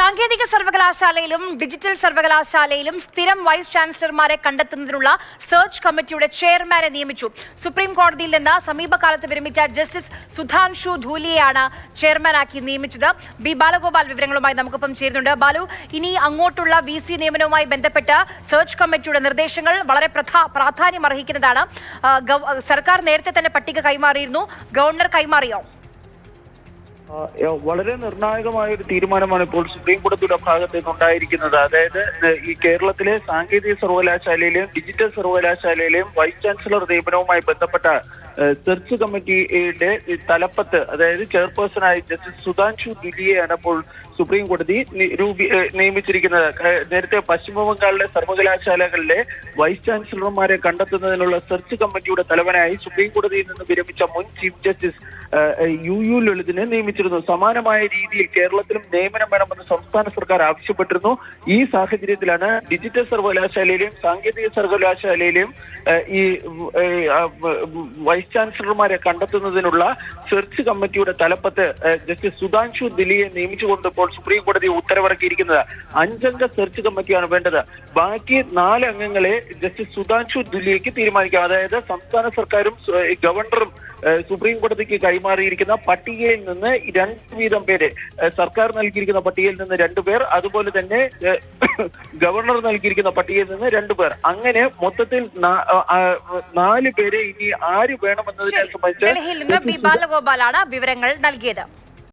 സാങ്കേതിക സർവകലാശാലയിലും ഡിജിറ്റൽ സർവകലാശാലയിലും സ്ഥിരം വൈസ് ചാൻസലർമാരെ കണ്ടെത്തുന്നതിനുള്ള സെർച്ച് കമ്മിറ്റിയുടെ ചെയർമാനെ നിയമിച്ചു. സുപ്രീം കോടതിയിൽ നിന്ന് സമീപകാലത്ത് വിരമിച്ച ജസ്റ്റിസ് സുധാൻഷു ധൂലിയെയാണ് ചെയർമാനാക്കി നിയമിച്ചത്. ബി ബാലഗോപാൽ വിവരങ്ങളുമായി നമുക്കൊപ്പം ചേരുന്നുണ്ട്. ബാലു, ഇനി അങ്ങോട്ടുള്ള VC നിയമനവുമായി ബന്ധപ്പെട്ട് സെർച്ച് കമ്മിറ്റിയുടെ നിർദ്ദേശങ്ങൾ വളരെ പ്രാധാന്യം അർഹിക്കുന്നതാണ്. സർക്കാർ നേരത്തെ തന്നെ പട്ടിക കൈമാറിയിരുന്നു. ഗവർണർ കൈമാറിയോ? വളരെ നിർണായകമായ ഒരു തീരുമാനമാണ് ഇപ്പോൾ സുപ്രീം കോടതിയുടെ ഭാഗത്ത് നിന്നുണ്ടായിരിക്കുന്നത്. അതായത് ഈ കേരളത്തിലെ സാങ്കേതിക സർവകലാശാലയിലെയും ഡിജിറ്റൽ സർവകലാശാലയിലെയും വൈസ് ചാൻസലർ നിയമനവുമായി ബന്ധപ്പെട്ട സെർച്ച് കമ്മിറ്റിയുടെ തലപ്പത്ത്, അതായത് ചെയർപേഴ്സണായി ജസ്റ്റിസ് സുധാൻഷു ധൂലിയെയാണ് ഇപ്പോൾ സുപ്രീം കോടതി നിയമിച്ചിരിക്കുന്നത്. നേരത്തെ പശ്ചിമ ബംഗാളിലെ സർവകലാശാലകളിലെ വൈസ് ചാൻസലർമാരെ കണ്ടെത്തുന്നതിനുള്ള സെർച്ച് കമ്മിറ്റിയുടെ തലവനായി സുപ്രീം കോടതിയിൽ നിന്ന് വിരമിച്ച മുൻ ചീഫ് ജസ്റ്റിസ് UU ലളിതിനെ നിയമിച്ചിരുന്നു. സമാനമായ രീതിയിൽ കേരളത്തിലും നിയമനം വേണമെന്ന് സംസ്ഥാന സർക്കാർ ആവശ്യപ്പെട്ടിരുന്നു. ഈ സാഹചര്യത്തിലാണ് ഡിജിറ്റൽ സർവകലാശാലയിലെയും സാങ്കേതിക സർവകലാശാലയിലെയും ഈ വൈസ് ചാൻസലർമാരെ കണ്ടെത്തുന്നതിനുള്ള സെർച്ച് കമ്മിറ്റിയുടെ തലപ്പത്ത് ജസ്റ്റിസ് സുധാൻഷു ധൂലിയെ നിയമിച്ചുകൊണ്ട് ഇപ്പോൾ സുപ്രീം കോടതി ഉത്തരവിറക്കിയിരിക്കുന്നത്. 5 അംഗ സെർച്ച് കമ്മിറ്റിയാണ് വേണ്ടത്. ബാക്കി 4 അംഗങ്ങളെ ജസ്റ്റിസ് സുധാൻഷു ധൂലിയയ്ക്ക് തീരുമാനിക്കാം. അതായത് സംസ്ഥാന സർക്കാരും ഗവർണറും സുപ്രീം കോടതിക്ക് കൈമാറിയിരിക്കുന്ന പട്ടികയിൽ നിന്ന് 2 വീതം പേര്, സർക്കാർ നൽകിയിരിക്കുന്ന പട്ടികയിൽ നിന്ന് 2 പേർ, അതുപോലെ തന്നെ ഗവർണർ നൽകിയിരിക്കുന്ന പട്ടികയിൽ നിന്ന് 2 പേർ, അങ്ങനെ മൊത്തത്തിൽ 4 പേരെ ഇനി ആര് വേണമെന്നതിനെ സംബന്ധിച്ച് ബാലഗോപാലാണ് വിവരങ്ങൾ നൽകിയത്.